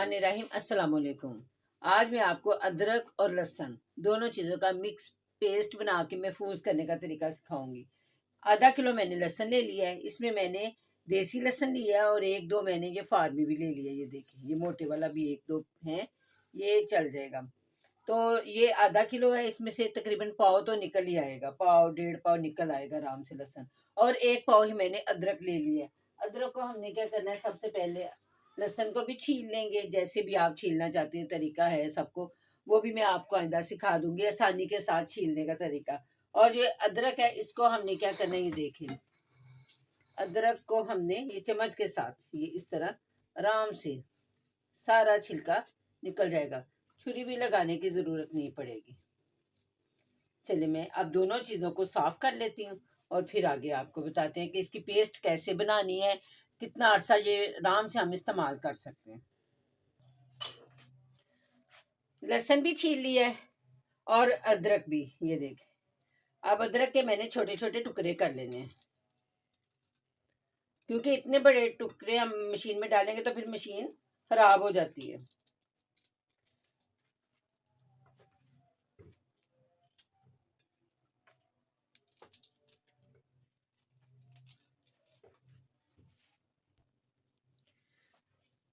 बिस्मिल्लाहिर्रहमानिर्रहीम। अस्सलाम वालेकुम। आज मैं आपको अदरक और लहसुन दोनों चीज़ों का मिक्स पेस्ट बना के महफूज करने का तरीका सिखाऊंगी। आधा किलो मैंने लहसुन ले लिया है, इसमें मैंने देसी लहसुन लिया है और एक दो मैंने ये फार्मी भी ले लिया है। ये देखिए, ये मोटे वाला भी एक दो है, ये चल जाएगा। तो ये आधा किलो है, इसमें से तकरीबन पाव तो निकल ही आएगा, पाव डेढ़ पाव निकल आएगा आराम से लहसुन। और एक पाव ही मैंने अदरक ले लिया है। अदरक को हमने क्या करना है, सबसे पहले लहसुन को भी छील लेंगे, जैसे भी आप छीलना चाहते हैं, तरीका है सबको, वो भी मैं आपको आइंदा सिखा दूंगी आसानी के साथ छीलने का तरीका। और ये अदरक है, इसको हमने क्या करना है, ये देखें, अदरक को हमने ये चम्मच के साथ ये इस तरह आराम से सारा छिलका निकल जाएगा, छुरी भी लगाने की जरूरत नहीं पड़ेगी। चलिए मैं अब दोनों चीजों को साफ कर लेती हूँ और फिर आगे आपको बताते हैं कि इसकी पेस्ट कैसे बनानी है, कितना अरसा ये आराम से हम इस्तेमाल कर सकते हैं। लहसुन भी छील लिया है और अदरक भी, ये देखें। अब अदरक के मैंने छोटे छोटे टुकड़े कर लेने हैं, क्योंकि इतने बड़े टुकड़े हम मशीन में डालेंगे तो फिर मशीन खराब हो जाती है।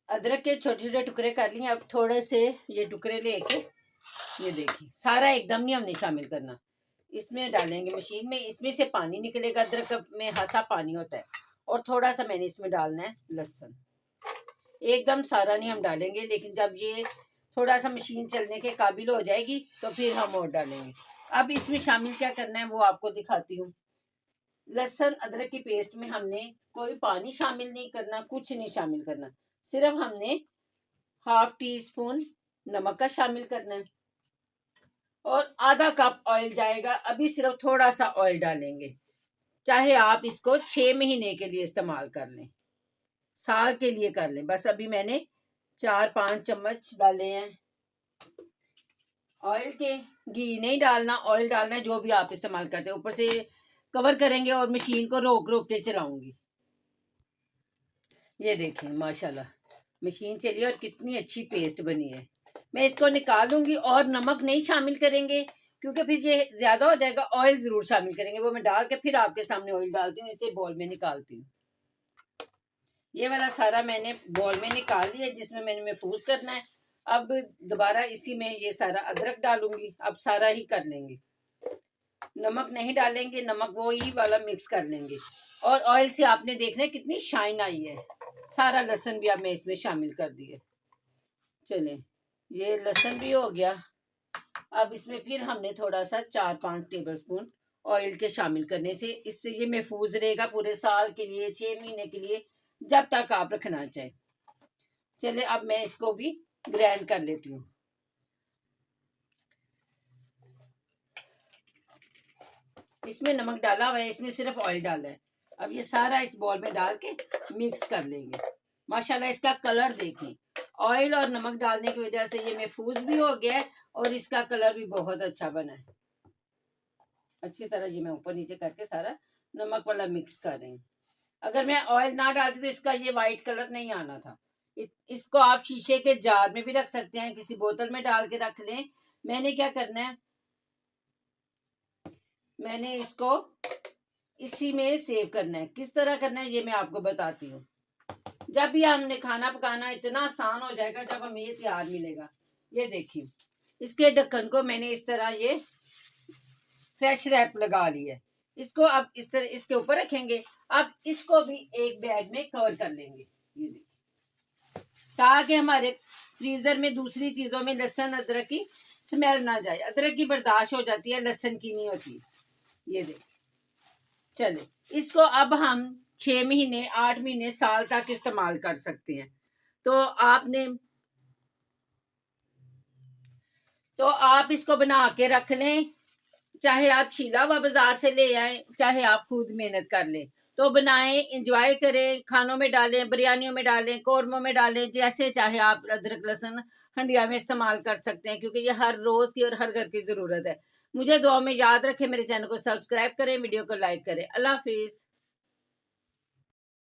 अदरक के छोटे छोटे टुकड़े कर लिए। अब थोड़े से ये टुकड़े लेके, ये देखिए, सारा एकदम नहीं हमने शामिल करना, इसमें डालेंगे मशीन में, इसमें से पानी निकलेगा, अदरक में हंसा पानी होता है। और थोड़ा सा मैंने इसमें डालना है लहसुन, एकदम सारा नहीं हम डालेंगे, लेकिन जब ये थोड़ा सा मशीन चलने के काबिल हो जाएगी तो फिर हम और डालेंगे। अब इसमें शामिल क्या करना है वो आपको दिखाती हूँ। लहसुन अदरक की पेस्ट में हमने कोई पानी शामिल नहीं करना, कुछ नहीं शामिल करना, सिर्फ हमने हाफ टी स्पून नमक का शामिल करना है और आधा कप ऑयल जाएगा। अभी सिर्फ थोड़ा सा ऑयल डालेंगे, चाहे आप इसको 6 महीने के लिए इस्तेमाल कर लें, साल के लिए कर लें। बस अभी मैंने 4-5 चम्मच डाले हैं ऑयल के। घी नहीं डालना, ऑयल डालना है, जो भी आप इस्तेमाल करते हैं। ऊपर से कवर करेंगे और मशीन को रोक रोक के चलाऊंगी। ये देखें, माशाल्लाह मशीन चली और कितनी अच्छी पेस्ट बनी है। मैं इसको निकालूंगी और नमक नहीं शामिल करेंगे, क्योंकि फिर ये ज्यादा हो जाएगा। ऑयल जरूर शामिल करेंगे, वो मैं डाल के फिर आपके सामने ऑयल डालती हूँ, इसे बॉल में निकालती हूँ। ये वाला सारा मैंने बॉल में निकाल लिया, जिसमें मैंने महफूज करना है। अब दोबारा इसी में ये सारा अदरक डालूंगी, अब सारा ही कर लेंगे, नमक नहीं डालेंगे, नमक वो ही वाला मिक्स कर लेंगे। और ऑयल से आपने देखना है कितनी शाइन आई है। सारा लहसुन भी अब मैं इसमें शामिल कर दिए। चले, ये लहसुन भी हो गया। अब इसमें फिर हमने थोड़ा सा 4-5 टेबल स्पून ऑयल के शामिल करने से इससे ये महफूज रहेगा पूरे साल के लिए, 6 महीने के लिए, जब तक आप रखना चाहें। चले अब मैं इसको भी ग्राइंड कर लेती हूँ। इसमें नमक डाला हुआ है, इसमें सिर्फ ऑयल डाला है। अब ये सारा इस बॉल में डाल के मिक्स कर लेंगे। माशाल्लाह इसका कलर देखें, ऑयल और नमक डालने की वजह से ये महफूज भी हो गया है और इसका कलर भी बहुत अच्छा बना है। अच्छी तरह ये मैं ऊपर नीचे करके सारा नमक वाला मिक्स कर रही हूँ। अगर मैं ऑयल ना डालती तो इसका ये वाइट कलर नहीं आना था। इसको आप शीशे के जार में भी रख सकते हैं, किसी बोतल में डाल के रख लें। मैंने क्या करना है, मैंने इसको इसी में सेव करना है। किस तरह करना है ये मैं आपको बताती हूँ। जब भी हमने खाना पकाना इतना आसान हो जाएगा जब हमें ये तैयार मिलेगा। ये देखिए, इसके ढक्कन को मैंने इस तरह ये फ्रेश रैप लगा लिया है। इसको अब इस तरह इसके ऊपर रखेंगे। अब इसको भी एक बैग में कवर कर लेंगे, ये देखिए, ताकि हमारे फ्रीजर में दूसरी चीजों में लहसुन अदरक की स्मेल ना जाए। अदरक की बर्दाश्त हो जाती है, लहसुन की नहीं होती। ये देखिए, चले इसको अब हम 6 महीने, 8 महीने, साल तक इस्तेमाल कर सकते हैं। तो आप इसको बना के रख लें, चाहे आप छीला हुआ बाजार से ले आए, चाहे आप खुद मेहनत कर लें। तो बनाएं, इंजॉय करें, खानों में डालें, बिरयानियों में डालें, कौरमों में डालें, जैसे चाहे आप अदरक लहसुन हंडिया में इस्तेमाल कर सकते हैं, क्योंकि ये हर रोज की और हर घर की जरूरत है। मुझे दुआ में याद रखें, मेरे चैनल को सब्सक्राइब करें, वीडियो को लाइक करें। अल्लाह हाफिज।